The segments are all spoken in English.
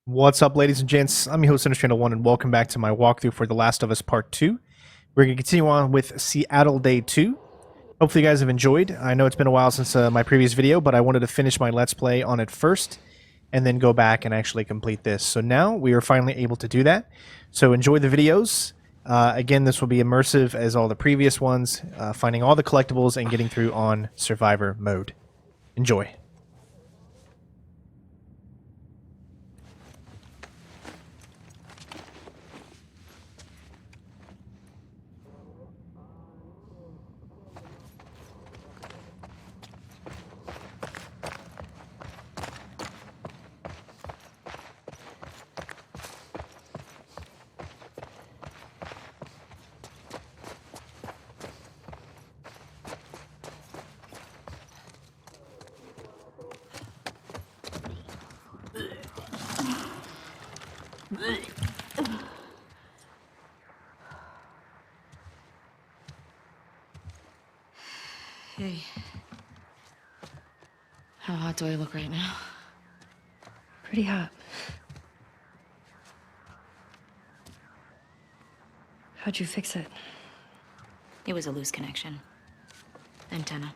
What's up, ladies and gents? I'm your host, Channel1, and welcome back to my walkthrough for The Last of Us Part 2. We're going to continue on with Seattle Day 2. Hopefully you guys have enjoyed. I know it's been a while since my previous video, but I wanted to finish my Let's Play on it first, and then go back and actually complete this. So now we are finally able to do that. So enjoy the videos. Again, this will be immersive as all the previous ones, finding all the collectibles and getting through on Survivor mode. Enjoy. Hey. How hot do I look right now? Pretty hot. How'd you fix it? It was a loose connection. Antenna.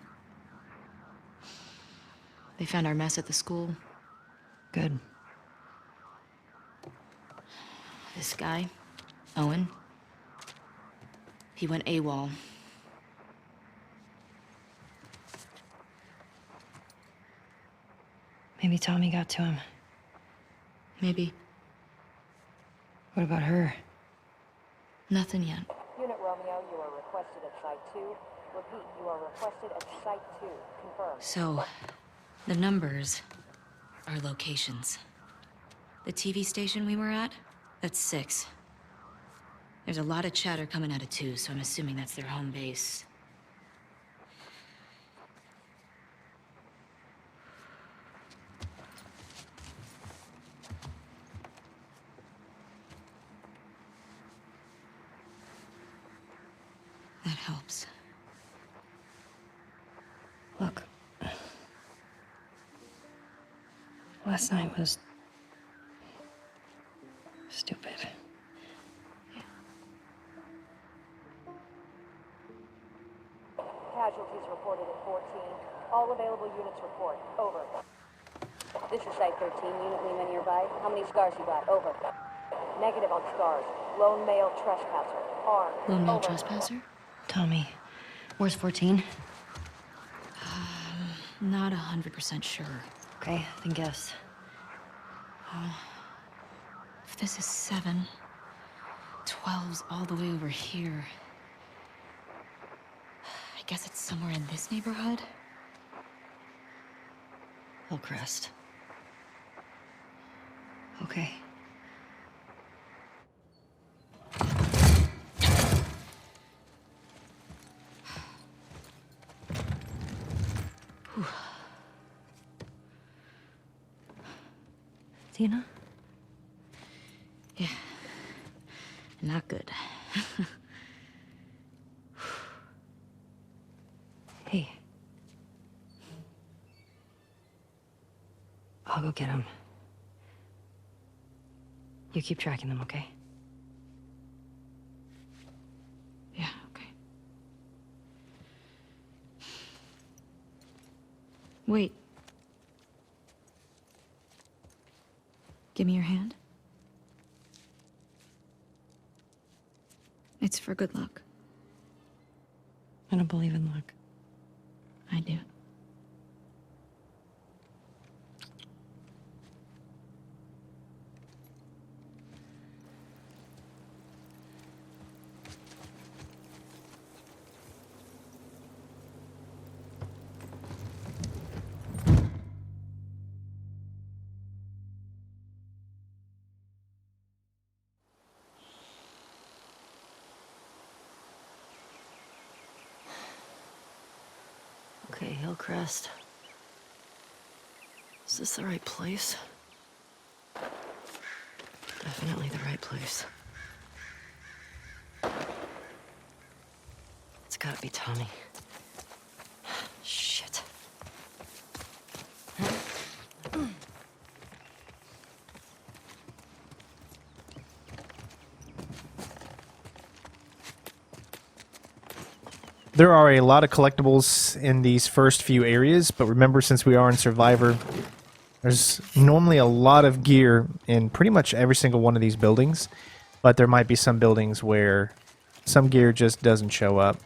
They found our mess at the school. Good. This guy, Owen, he went AWOL. Maybe Tommy got to him. Maybe. What about her? Nothing yet. Unit Romeo, you are requested at Site 2. Repeat, you are requested at Site 2. Confirm. So, the numbers are locations. The TV station we were at, that's 6. There's a lot of chatter coming out of 2, so I'm assuming that's their home base. That helps. Look. Last night was... stupid. Casualties reported at 14. All available units report. Over. This is Site 13. Unit Lima nearby. How many scars you got? Over. Negative on scars. Lone male trespasser. Armed. Lone male Over. trespasser? Tommy, where's 14? Not 100% sure. Okay, then guess. If this is 7, 12's all the way over here. I guess it's somewhere in this neighborhood? Hillcrest. Okay. Tina? Yeah. Not good. Hey. I'll go get him. You keep tracking them, okay? Yeah, okay. Wait. Give me your hand. It's for good luck. I don't believe in luck. I do. Okay, Hillcrest. Is this the right place? Definitely the right place. It's gotta be Tommy. Shit. There are a lot of collectibles in these first few areas, but remember, since we are in Survivor, there's normally a lot of gear in pretty much every single one of these buildings, but there might be some buildings where some gear just doesn't show up.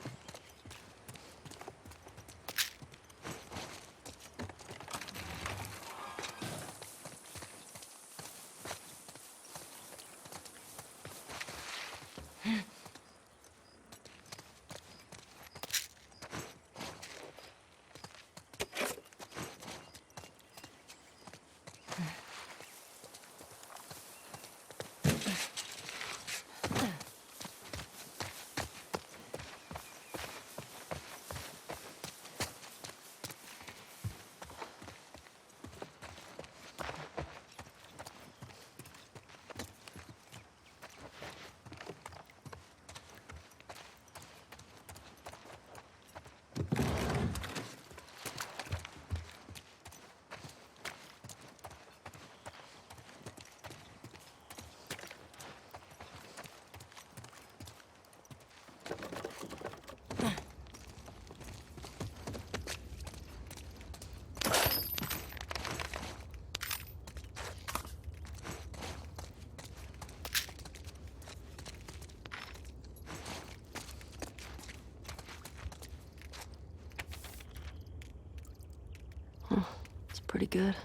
It's pretty good.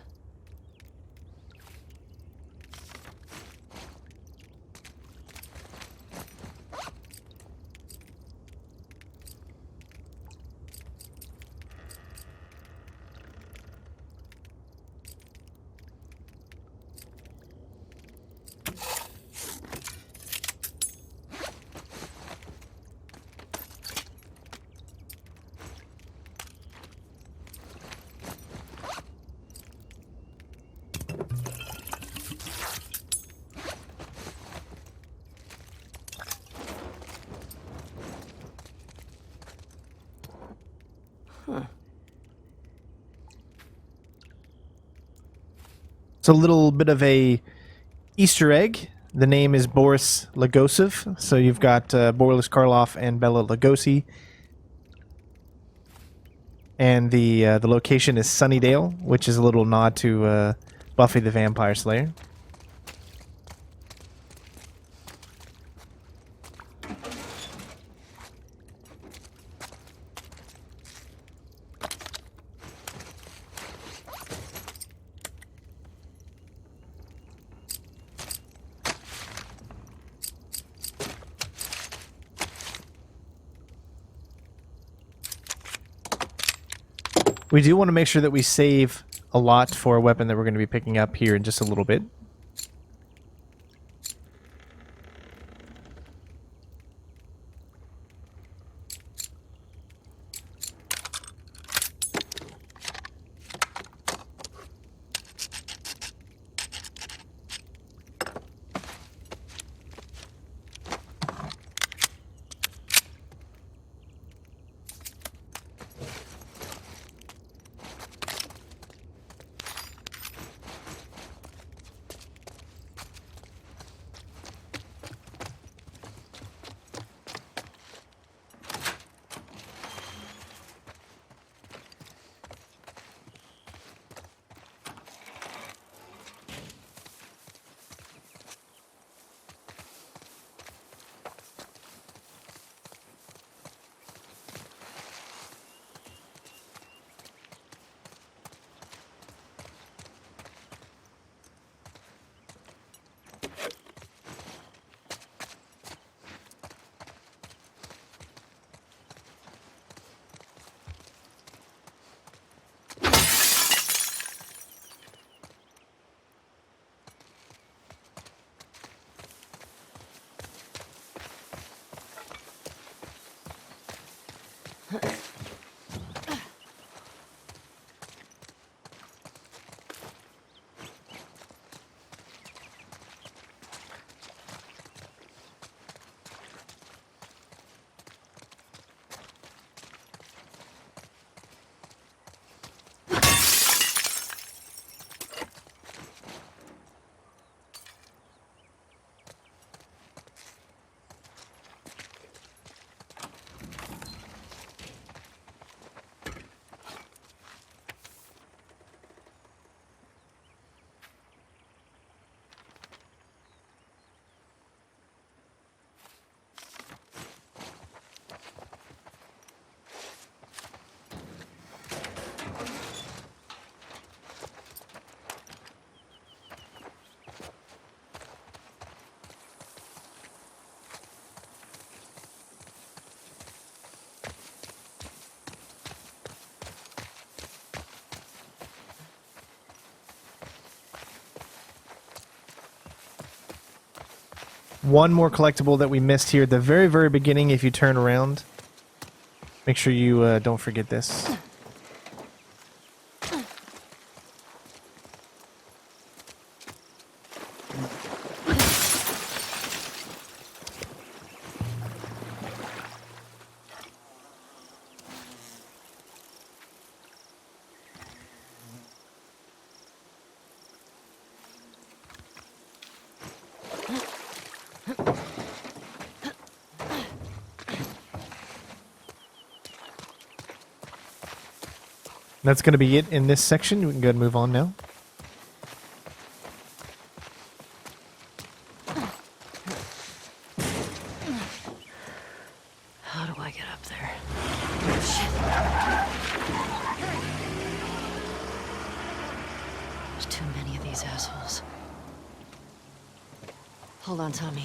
It's a little bit of a Easter egg. The name is Boris Lagosov, so you've got Boris Karloff and Bela Lugosi. And the location is Sunnydale, which is a little nod to Buffy the Vampire Slayer. We do want to make sure that we save a lot for a weapon that we're going to be picking up here in just a little bit. one more collectible that we missed here at the very, very beginning. If you turn around, make sure you don't forget this. That's going to be it in this section. We can go ahead and move on now. How do I get up there? There's too many of these assholes. Hold on, Tommy.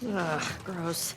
Ugh, gross.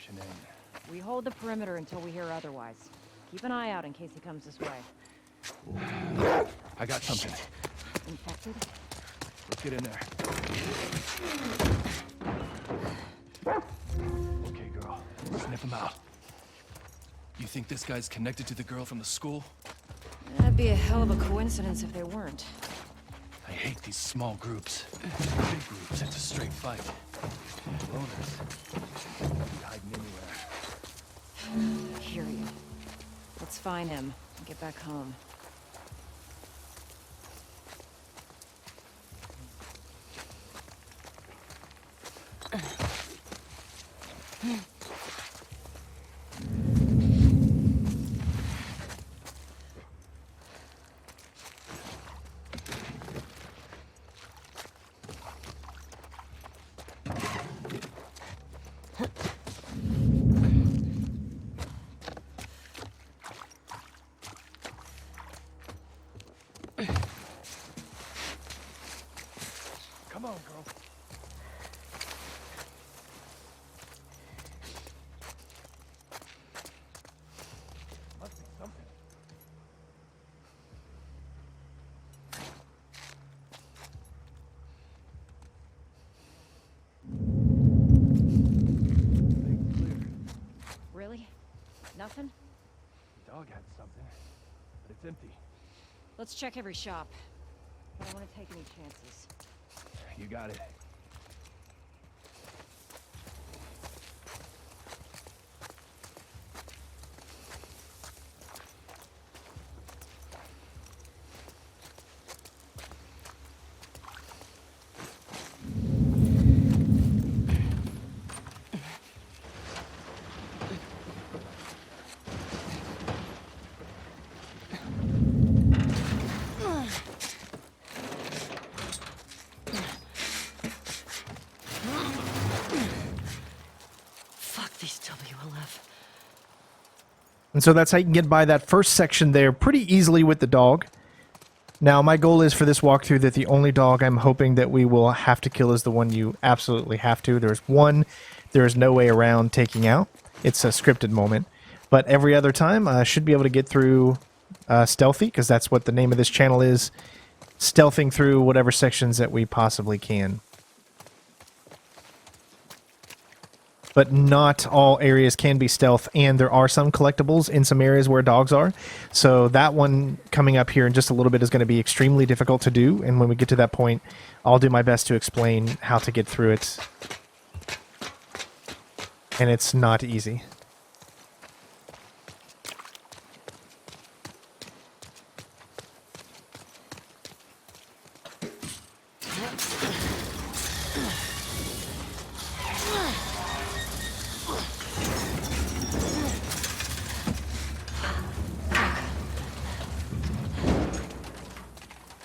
pushing in. We hold the perimeter until we hear otherwise. Keep an eye out in case he comes this way. I got something. Infected? Let's get in there. Okay, girl. Sniff him out. You think this guy's connected to the girl from the school? That'd be a hell of a coincidence if they weren't. I hate these small groups. Big groups, it's a straight fight. Loners. Don't be hiding anywhere. I hear you. Let's find him and get back home. Come on, girl. Must be something. Thing's clear. Really? Nothing? The dog had something, but it's empty. Let's check every shop. I don't want to take any chances. You got it. Fuck these WLF. And so that's how you can get by that first section there pretty easily with the dog. Now, my goal is for this walkthrough that the only dog I'm hoping that we will have to kill is the one you absolutely have to. There's one there is no way around taking out. It's a scripted moment. But every other time, I should be able to get through stealthy, because that's what the name of this channel is. Stealthing through whatever sections that we possibly can. But not all areas can be stealth, and there are some collectibles in some areas where dogs are. So that one coming up here in just a little bit is going to be extremely difficult to do, and when we get to that point, I'll do my best to explain how to get through it. And it's not easy.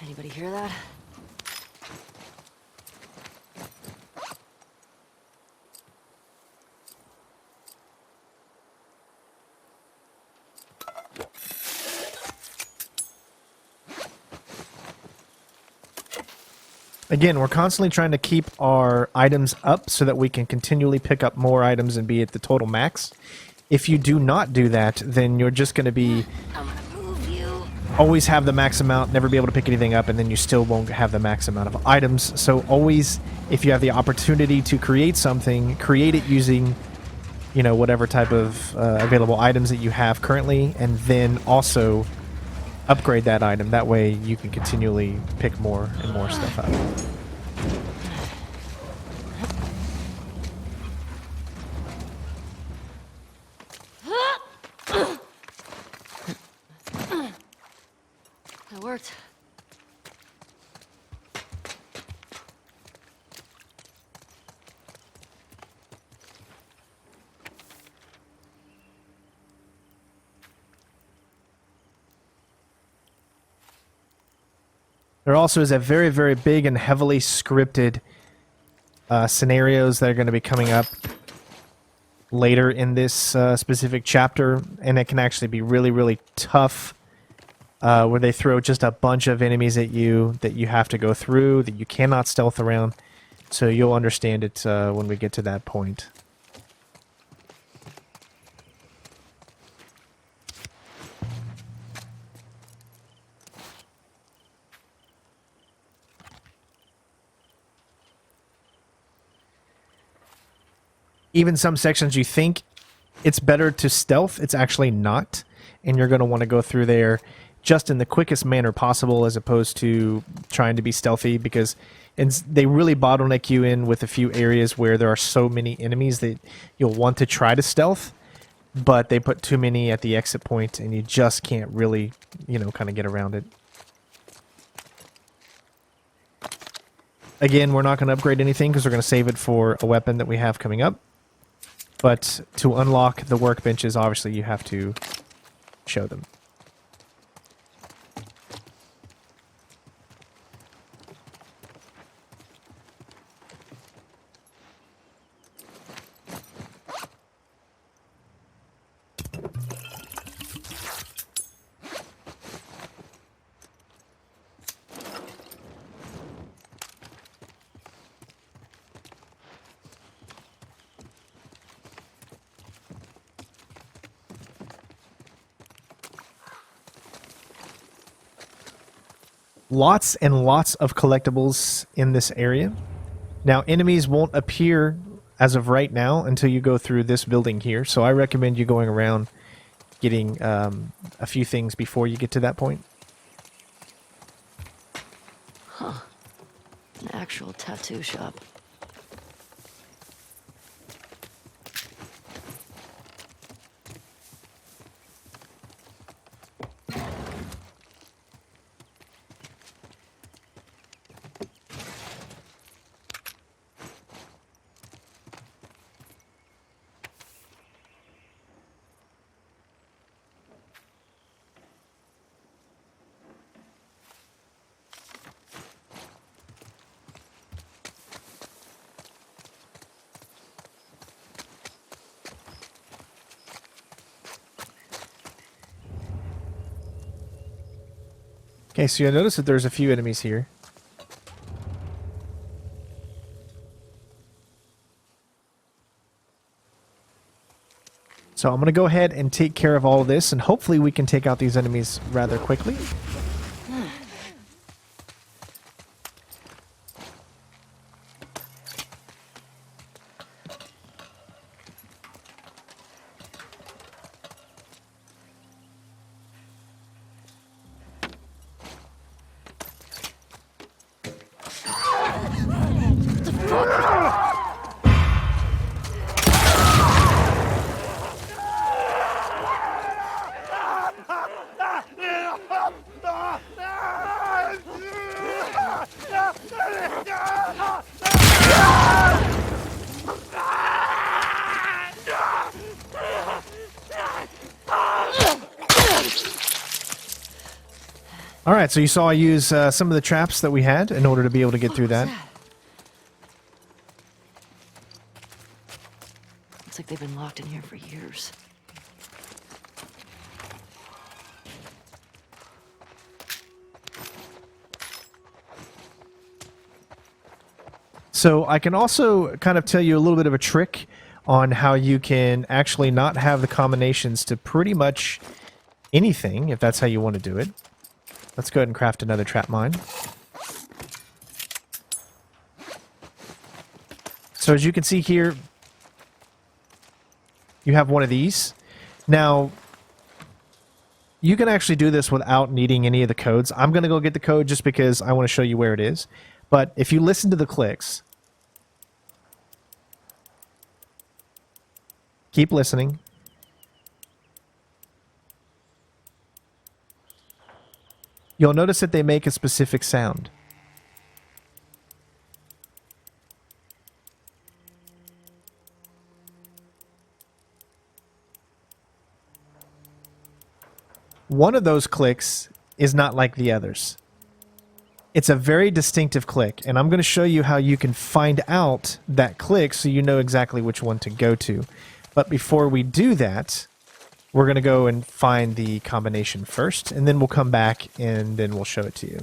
Anybody hear that? Again, we're constantly trying to keep our items up so that we can continually pick up more items and be at the total max. If you do not do that, then you're just going to be always have the max amount, never be able to pick anything up, and then you still won't have the max amount of items. So always, if you have the opportunity to create something, create it using, you know, whatever type of available items that you have currently, and then also upgrade that item. That way you can continually pick more and more stuff up. That worked. There also is a very, very big and heavily scripted scenarios that are going to be coming up later in this specific chapter, and it can actually be really, really tough, where they throw just a bunch of enemies at you that you have to go through, that you cannot stealth around. So you'll understand it when we get to that point. even some sections you think it's better to stealth, it's actually not. And you're going to want to go through there just in the quickest manner possible as opposed to trying to be stealthy, because they really bottleneck you in with a few areas where there are so many enemies that you'll want to try to stealth, but they put too many at the exit point and you just can't really, you know, kind of get around it. Again, we're not going to upgrade anything because we're going to save it for a weapon that we have coming up. But to unlock the workbenches, obviously you have to show them. Lots and lots of collectibles in this area. Now, enemies won't appear as of right now until you go through this building here, so I recommend you going around getting a few things before you get to that point. Huh. An actual tattoo shop. Okay, so you'll notice that there's a few enemies here. So I'm going to go ahead and take care of all of this, and hopefully we can take out these enemies rather quickly. Alright, so you saw I use some of the traps that we had in order to be able to get through that. Looks like they've been locked in here for years. So I can also kind of tell you a little bit of a trick on how you can actually not have the combinations to pretty much anything, if that's how you want to do it. Let's go ahead and craft another trap mine. So as you can see here, you have one of these. Now, you can actually do this without needing any of the codes. I'm going to go get the code just because I want to show you where it is. But if you listen to the clicks, keep listening. You'll notice that they make a specific sound. One of those clicks is not like the others. It's a very distinctive click, and I'm going to show you how you can find out that click so you know exactly which one to go to. But before we do that, we're going to go and find the combination first, and then we'll come back and then we'll show it to you.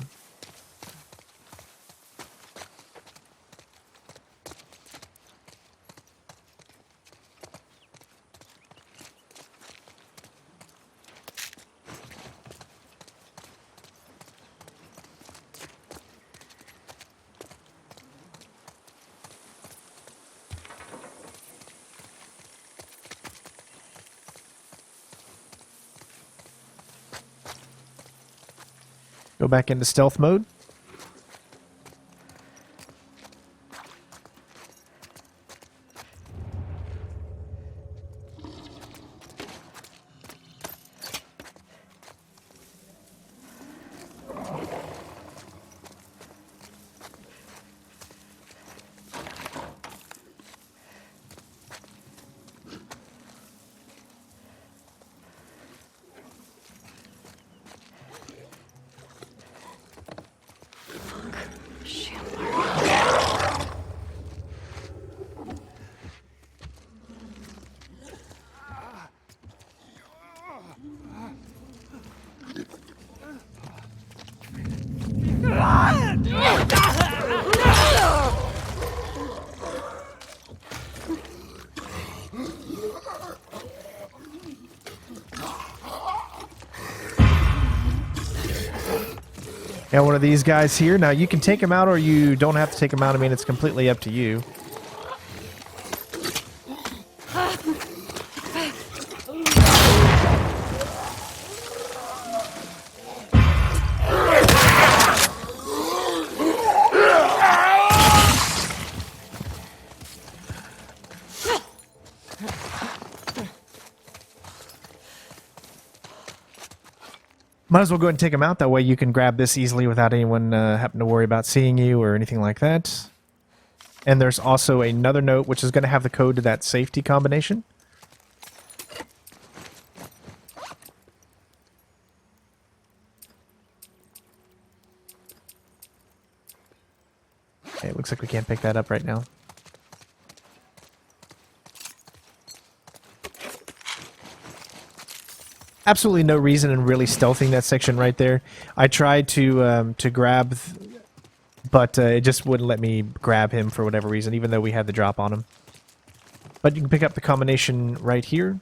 Go back into stealth mode. Got one of these guys here. Now, you can take him out or you don't have to take him out. I mean, it's completely up to you. Might as well go ahead and take them out. That way you can grab this easily without anyone having to worry about seeing you or anything like that. And there's also another note which is going to have the code to that safety combination. Okay, it looks like we can't pick that up right now. Absolutely no reason in really stealthing that section right there. I tried to grab, but it just wouldn't let me grab him for whatever reason, even though we had the drop on him. But you can pick up the combination right here.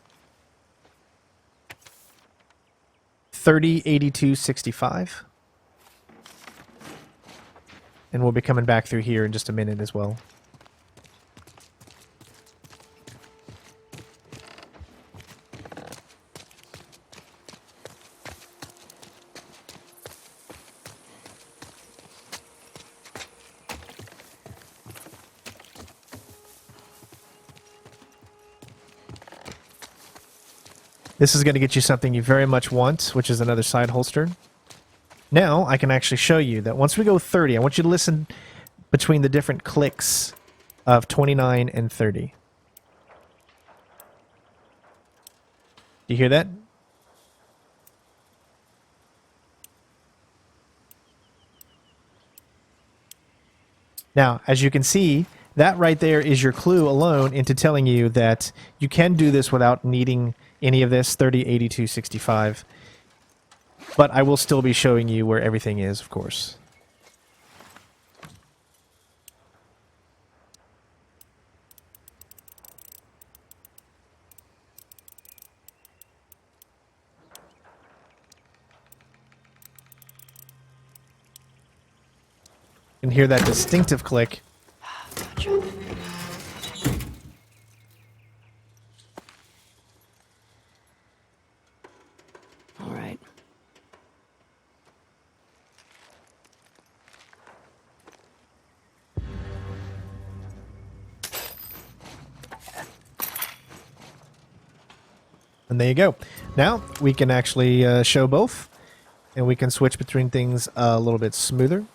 308265. And we'll be coming back through here in just a minute as well. This is going to get you something you very much want, which is another side holster. Now, I can actually show you that once we go 30, I want you to listen between the different clicks of 29 and 30. Do you hear that? Now, as you can see, that right there is your clue alone into telling you that you can do this without needing any of this, 30, 82, 65. But I will still be showing you where everything is, of course. You can hear that distinctive click. Gotcha. All right. And there you go. Now we can actually show both, and we can switch between things a little bit smoother.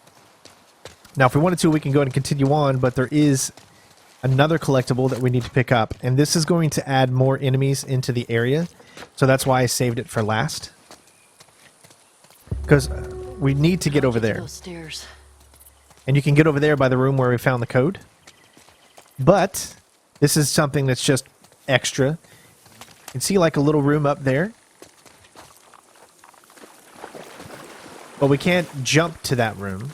Now, if we wanted to, we can go ahead and continue on, but there is another collectible that we need to pick up, and this is going to add more enemies into the area, so that's why I saved it for last. Because we need to get over there. Those stairs. And you can get over there by the room where we found the code. But this is something that's just extra. You can see like a little room up there. But we can't jump to that room.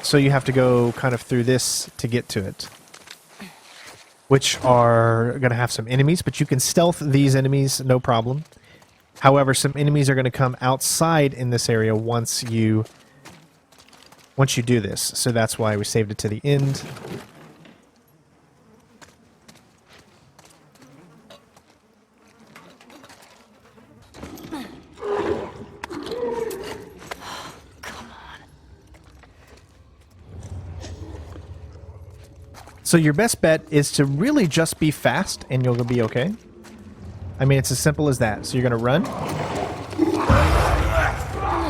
So you have to go kind of through this to get to it. Which are going to have some enemies, but you can stealth these enemies, no problem. However, some enemies are going to come outside in this area once you do this. So that's why we saved it to the end. So your best bet is to really just be fast and you'll be okay. I mean, it's as simple as that. So you're going to run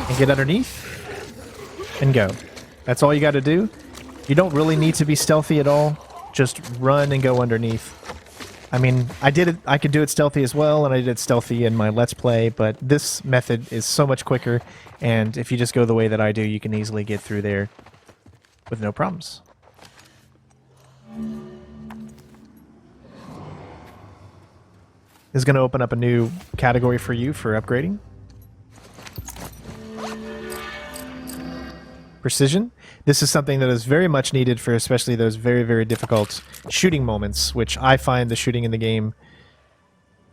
and get underneath and go. That's all you got to do. You don't really need to be stealthy at all. Just run and go underneath. I mean, I did it. I could do it stealthy as well, and I did it stealthy in my Let's Play, but this method is so much quicker, and if you just go the way that I do, you can easily get through there with no problems. This is going to open up a new category for you for upgrading. Precision. This is something that is very much needed for especially those very, very difficult shooting moments, which I find the shooting in the game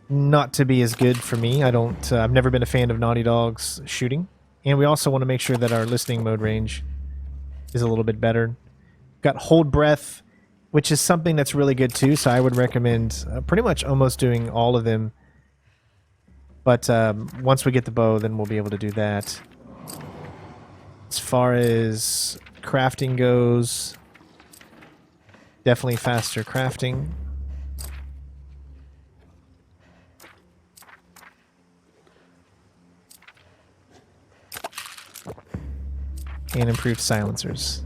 not to be as good for me. I've never been a fan of Naughty Dog's shooting. And we also want to make sure that our listening mode range is a little bit better. Got Hold Breath, which is something that's really good too, so I would recommend pretty much almost doing all of them. But once we get the bow, then we'll be able to do that. As far as crafting goes, definitely faster crafting. And improved silencers.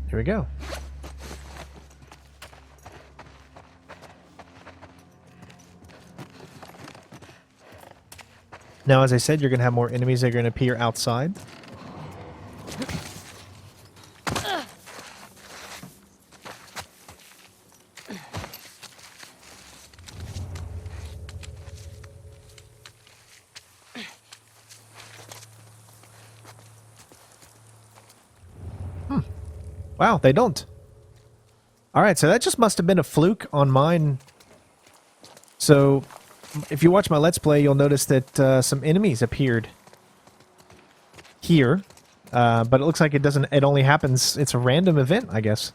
Here we go. Now, as I said, you're going to have more enemies that are going to appear outside. Wow, they don't. Alright, so that just must have been a fluke on mine. So, if you watch my Let's Play, you'll notice that some enemies appeared here. But it looks like it doesn't, it only happens, it's a random event, I guess.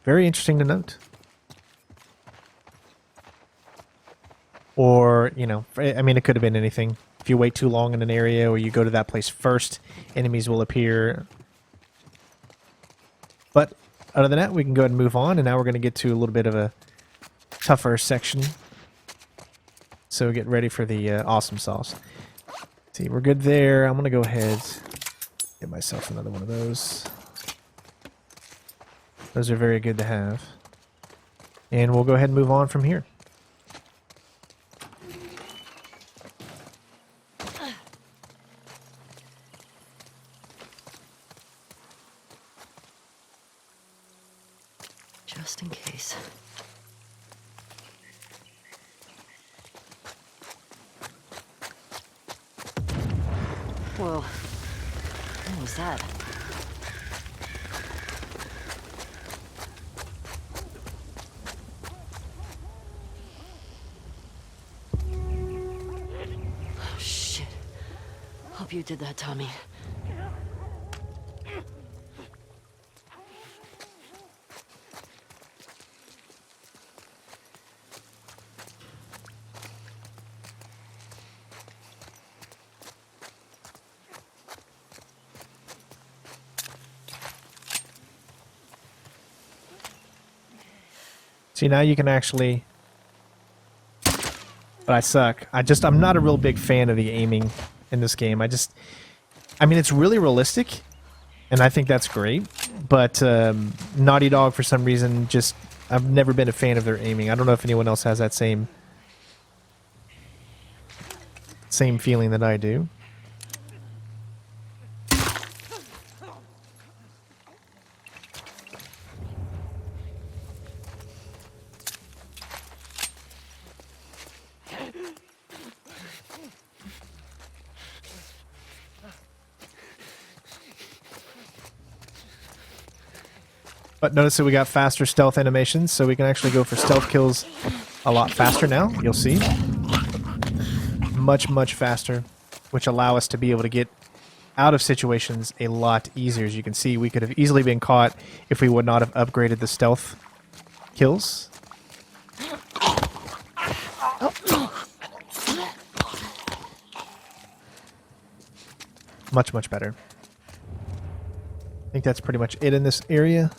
Very interesting to note. Or, you know, I mean, it could have been anything. If you wait too long in an area or you go to that place first, enemies will appear. But other than that, we can go ahead and move on. And now we're going to get to a little bit of a tougher section. So get ready for the awesome sauce. See, we're good there. I'm going to go ahead get myself another one of those. Those are very good to have. And we'll go ahead and move on from here. Just in case. Whoa. What was that? Oh, shit. Hope you did that, Tommy. See, now you can actually... But I suck. I'm not a real big fan of the aiming in this game. I mean, it's really realistic, and I think that's great. But Naughty Dog, for some reason, I've never been a fan of their aiming. I don't know if anyone else has that same feeling that I do. But notice that we got faster stealth animations, so we can actually go for stealth kills a lot faster now, you'll see. Much, much faster, which allow us to be able to get out of situations a lot easier. As you can see, we could have easily been caught if we would not have upgraded the stealth kills. Much, much better. I think that's pretty much it in this area.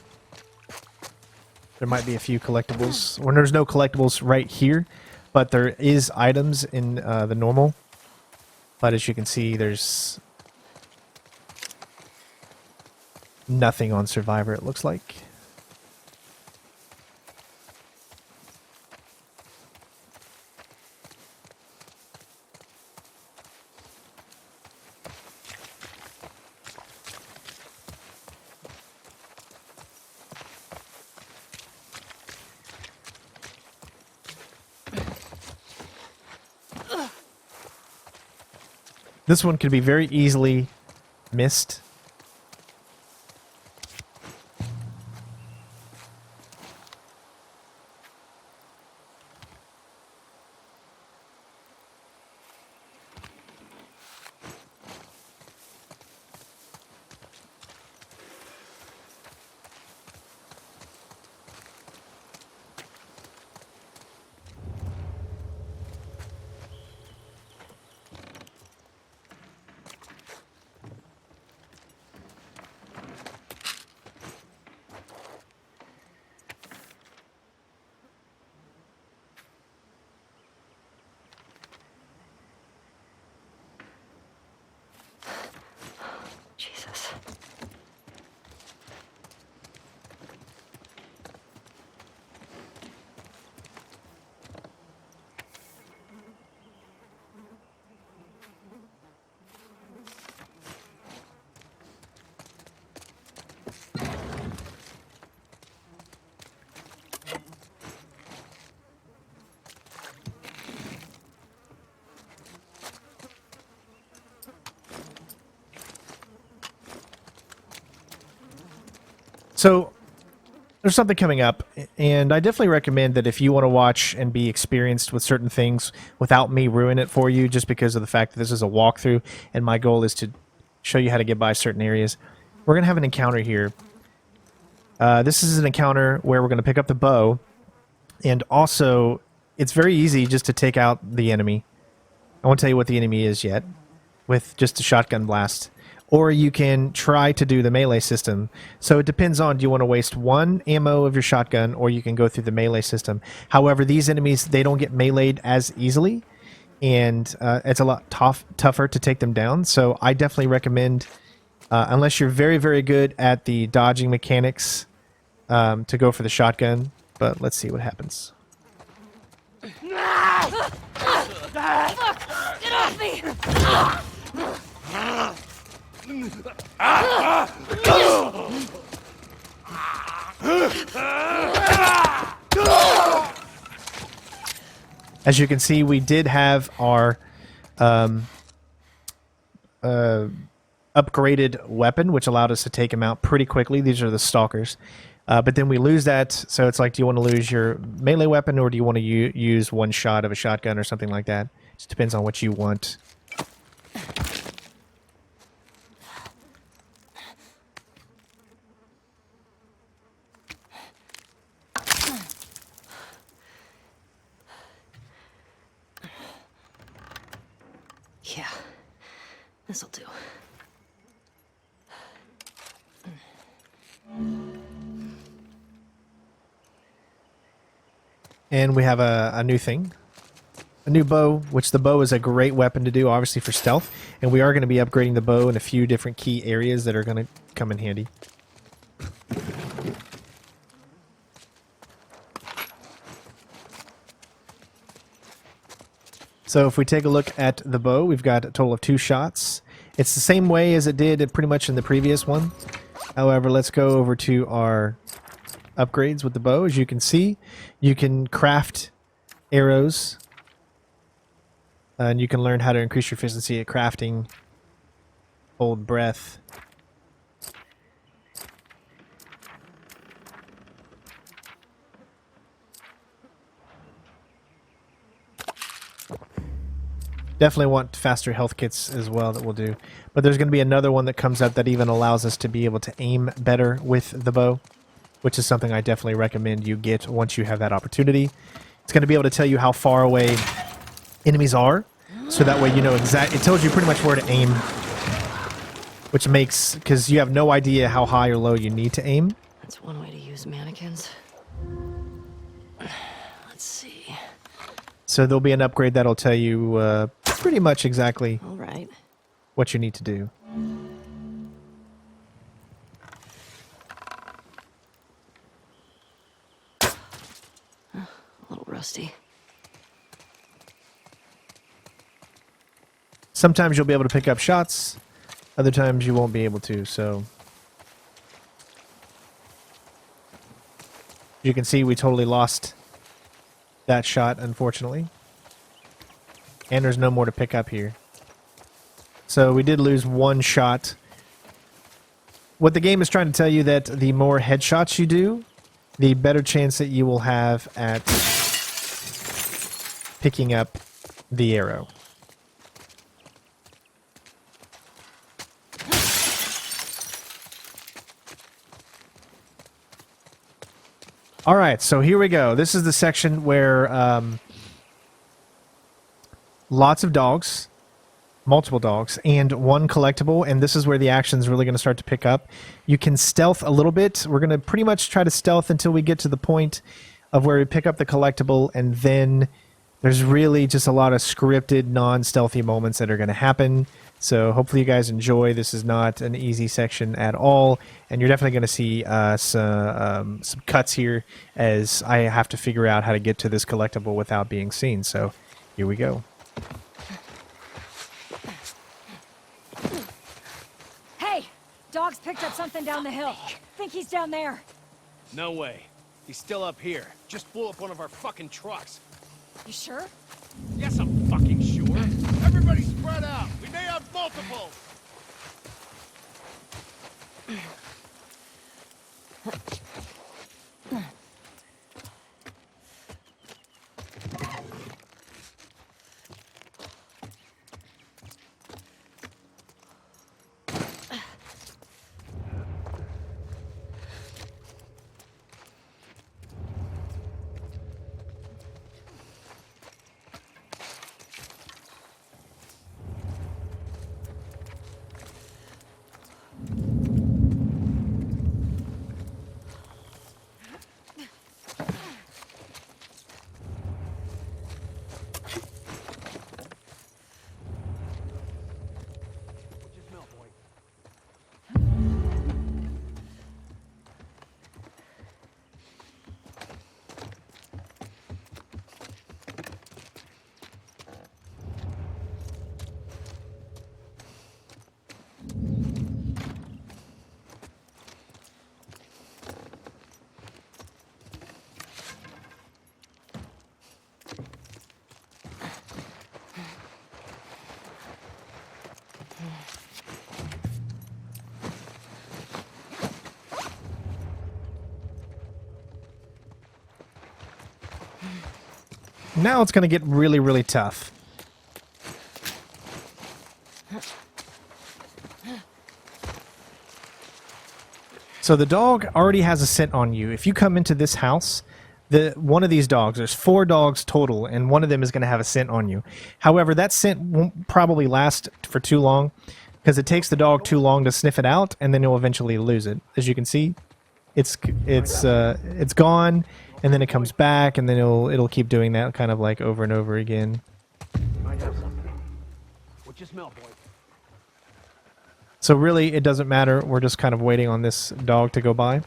There might be a few collectibles. Well, there's no collectibles right here, but there is items in the normal. But as you can see, there's nothing on Survivor, it looks like. This one could be very easily missed. Jesus. So there's something coming up, and I definitely recommend that if you want to watch and be experienced with certain things without me ruin it for you, just because of the fact that this is a walkthrough and my goal is to show you how to get by certain areas, we're going to have an encounter here. This is an encounter where we're going to pick up the bow, and also it's very easy just to take out the enemy. I won't tell you what the enemy is yet, with just a shotgun blast. Or you can try to do the melee system. So it depends on, do you want to waste one ammo of your shotgun, or you can go through the melee system. However, these enemies, they don't get meleeed as easily, and it's a lot tougher to take them down. So I definitely recommend, unless you're very, very good at the dodging mechanics, to go for the shotgun. But let's see what happens. Get off me! As you can see, we did have our upgraded weapon, which allowed us to take him out pretty quickly. These are the stalkers. But then we lose that, so it's like, do you want to lose your melee weapon, or do you want to use one shot of a shotgun or something like that? It just depends on what you want. Yeah, this'll do. And we have a new thing. A new bow, which the bow is a great weapon to do, obviously, for stealth. And we are going to be upgrading the bow in a few different key areas that are going to come in handy. So if we take a look at the bow, we've got a total of 2 shots. It's the same way as it did pretty much in the previous one. However, let's go over to our upgrades with the bow. As you can see, you can craft arrows, and you can learn how to increase your efficiency at crafting. Hold breath. Definitely want faster health kits as well that we'll do. But there's going to be another one that comes up that even allows us to be able to aim better with the bow, which is something I definitely recommend you get once you have that opportunity. It's going to be able to tell you how far away enemies are, so that way you know exactly. It tells you pretty much where to aim which makes, because you have no idea how high or low you need to aim. That's one way to use mannequins. Let's see. So there'll be an upgrade that'll tell you pretty much exactly All right. what you need to do. A little rusty. Sometimes you'll be able to pick up shots, other times you won't be able to, so... You can see we totally lost that shot, unfortunately. And there's no more to pick up here. So we did lose one shot. What the game is trying to tell you that the more headshots you do, the better chance that you will have at picking up the arrow. All right, so here we go. This is the section where lots of dogs, multiple dogs, and one collectible, and this is where the action is really going to start to pick up. You can stealth a little bit. We're going to pretty much try to stealth until we get to the point of where we pick up the collectible, and then there's really just a lot of scripted, non-stealthy moments that are going to happen. So hopefully you guys enjoy. This is not an easy section at all, and you're definitely going to see some cuts here as I have to figure out how to get to this collectible without being seen. So here we go. Hey! Dog's picked up something down the hill. Think he's down there. No way. He's still up here. Just blew up one of our fucking trucks. You sure? Yes, I'm fucking sure. Everybody spread out. We may have multiple. Now it's going to get really, really tough. So the dog already has a scent on you. If you come into this house, one of these dogs, there's 4 dogs total, and one of them is going to have a scent on you. However, that scent won't probably last for too long because it takes the dog too long to sniff it out, and then you'll eventually lose it. As you can see, it's gone, and then it comes back, and then it'll keep doing that kind of like over and over again. I have something. What you smell, boy? So really, it doesn't matter. We're just kind of waiting on this dog to go by.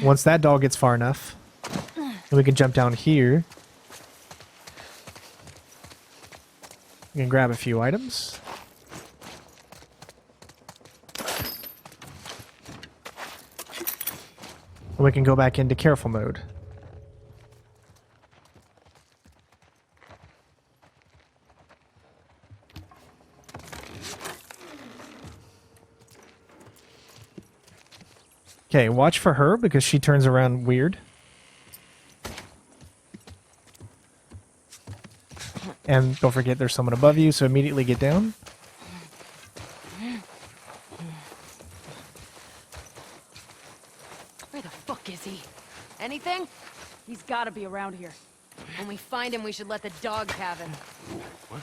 Once that dog gets far enough, then we can jump down here. We can grab a few items. And we can go back into careful mode. Okay, watch for her because she turns around weird. And don't forget there's someone above you, so immediately get down. Where the fuck is he? Anything? He's gotta be around here. When we find him, we should let the dogs have him. What?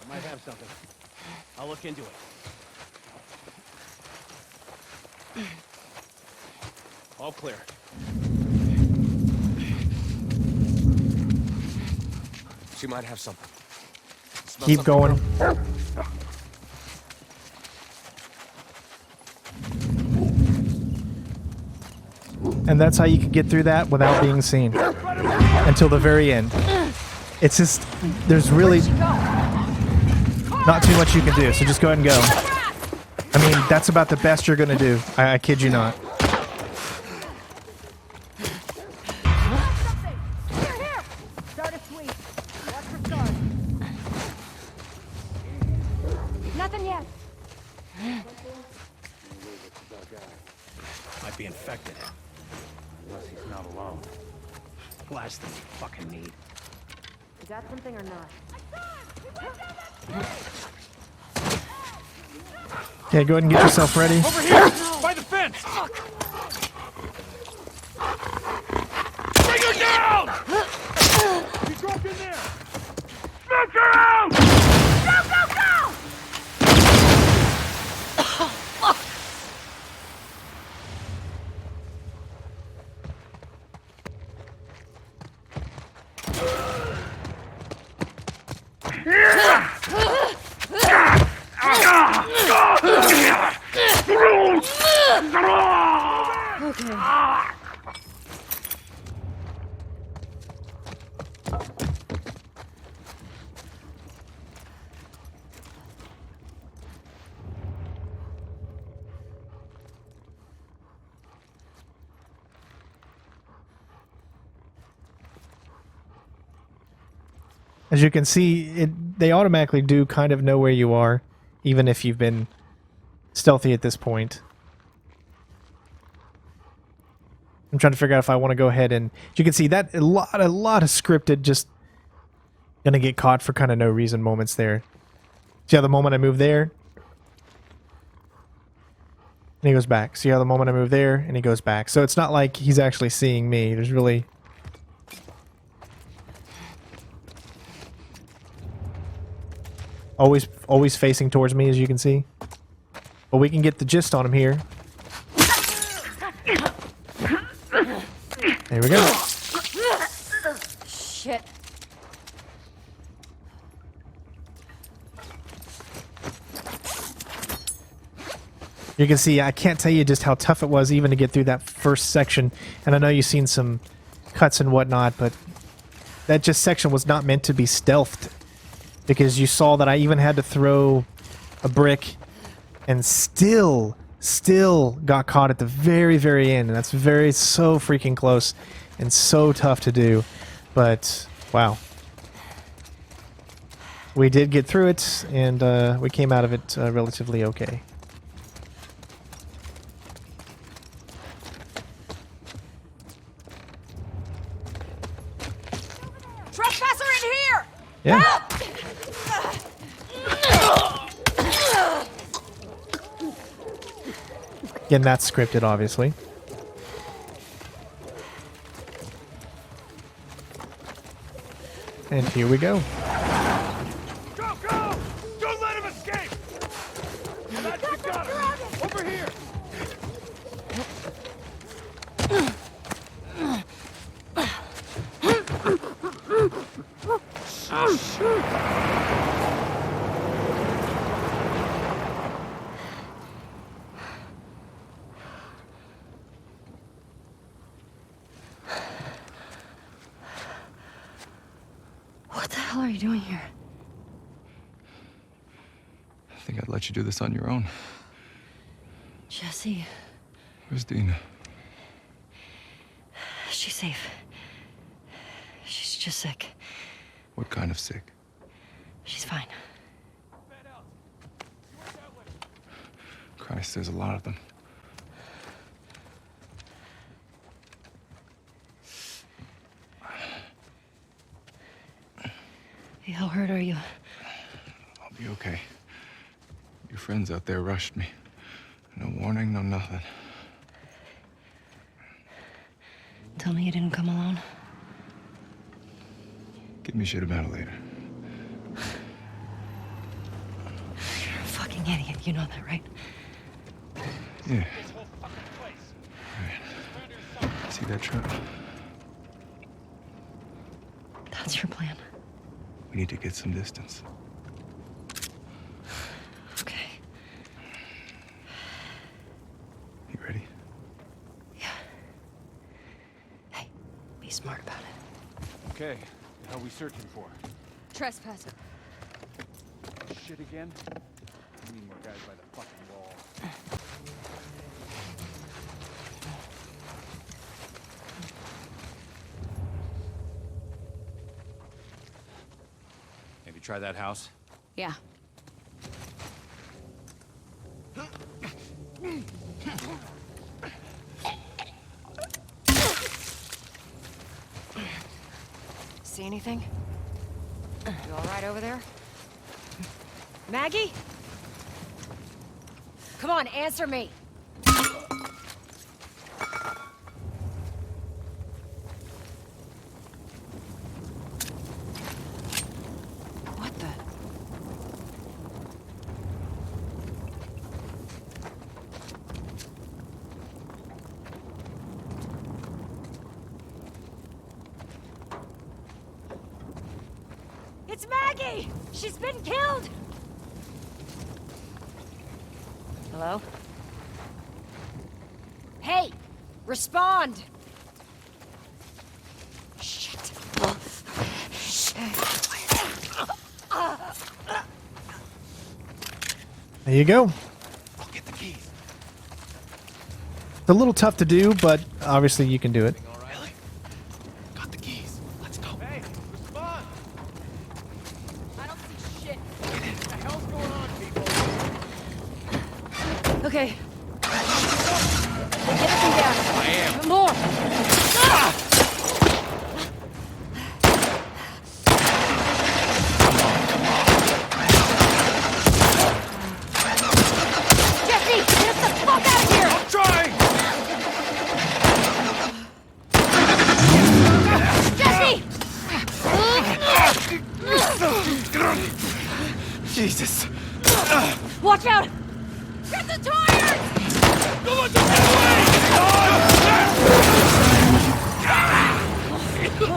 I might have something. I'll look into it. All clear. She might have something. Smell Keep something, going. girl? And that's how you can get through that without being seen. Until the very end. It's just, there's really not too much you can do, so just go ahead and go. I mean, that's about the best you're gonna do. I kid you not. Here! Start a sweep. Watch for stars. Nothing yet. Might be infected. Unless he's not alone. Last thing you fucking need. Is that something or not? Okay, go ahead and get yourself ready. Over here! By the fence! Bring her down! You dropped in there! Smash her out! Go, go, go! As you can see, they automatically do kind of know where you are, even if you've been stealthy at this point. I'm trying to figure out if I want to go ahead and... You can see that a lot of scripted, just gonna get caught for kind of no reason moments there. See how the moment I move there, and he goes back. See how the moment I move there, and he goes back. So it's not like he's actually seeing me. There's really... Always facing towards me, as you can see. But we can get the gist on him here. There we go. Shit. You can see, I can't tell you just how tough it was even to get through that first section. And I know you've seen some cuts and whatnot, but that just section was not meant to be stealthed. Because you saw that I even had to throw a brick and still got caught at the very, very end. And that's so freaking close and so tough to do. But, wow. We did get through it, and we came out of it relatively okay. Trespasser in here! Yeah. Help! Again, that's scripted, obviously. And here we go. Go, go! Don't let him escape! That's you got him! Over here! What the hell are you doing here? I think I'd let you do this on your own. Jesse, Where's Dina? she's safe. She's just sick. What kind of sick? She's fine. Christ, there's a lot of them. Hey, how hurt are you? I'll be okay. Your friends out there rushed me. No warning, no nothing. Tell me you didn't come alone. Give me shit about it later. You're a fucking idiot. You know that, right? Yeah. Right. See that truck? That's your plan. We need to get some distance. Okay. You ready? Yeah. Hey, be smart about it. Okay, the hell we searching for? Trespasser. Shit again? We need more guys by the fucking wall. Maybe try that house? Yeah. See anything? You all right over there? Maggie? Come on, answer me. What the? It's Maggie! She's been killed! Hello? Hey! Respond! Shit. There you go. I'll get the keys. It's a little tough to do, but obviously you can do it. Really? Got the keys. Let's go. Hey, respond! I don't see shit. What the hell's going on, people? Okay. Get everything down. I am. More! Jesse! Get us the fuck out of here! I'm trying! Jesse! Jesus. Watch out! Get the tires! Don't let them get away! Go! Go!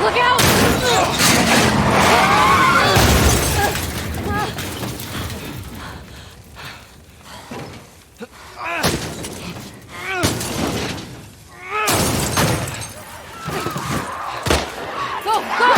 Look out! Go! Go!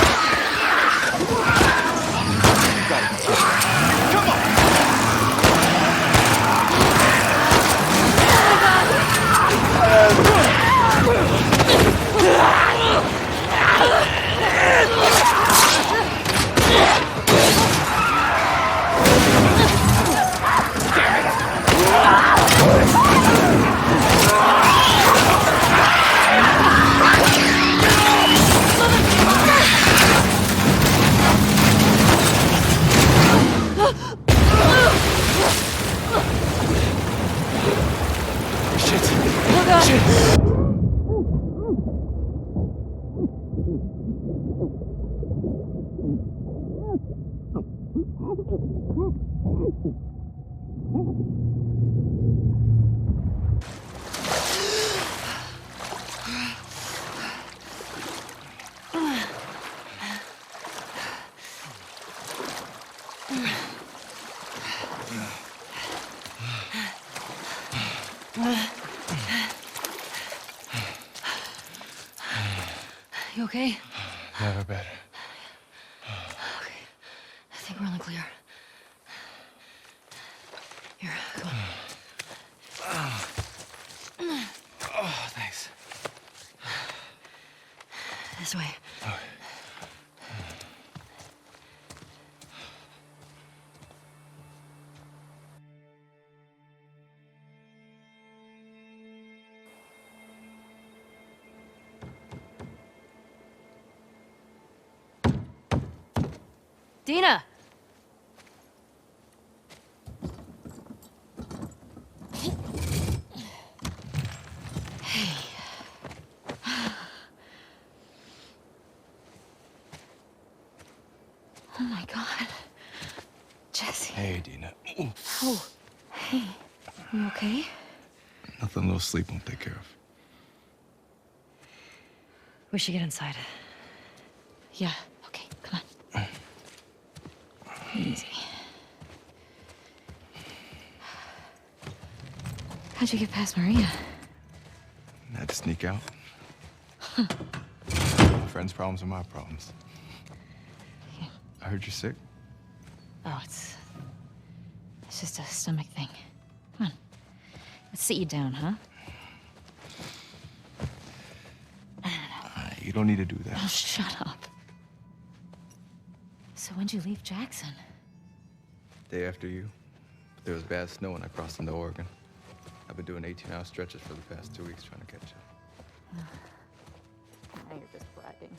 Look out! You okay? Never better. Okay. I think we're on the clear. Here, come on. Oh, This way. Dina! Oh my God. Jesse. Hey, Dina. Ooh. Oh, hey. You okay? Nothing a little sleep won't take care of. We should get inside. Yeah, okay, come on. Easy. How'd you get past Maria? I had to sneak out. My friend's problems are my problems. Yeah. I heard you're sick. Oh, it's just a stomach thing. Come on. Let's sit you down, huh? You don't need to do Oh, that. shut up. So when'd you leave Jackson? Day after you. But there was bad snow when I crossed into Oregon. I've been doing 18-hour stretches for the past 2 weeks trying to catch up. Now you're just bragging.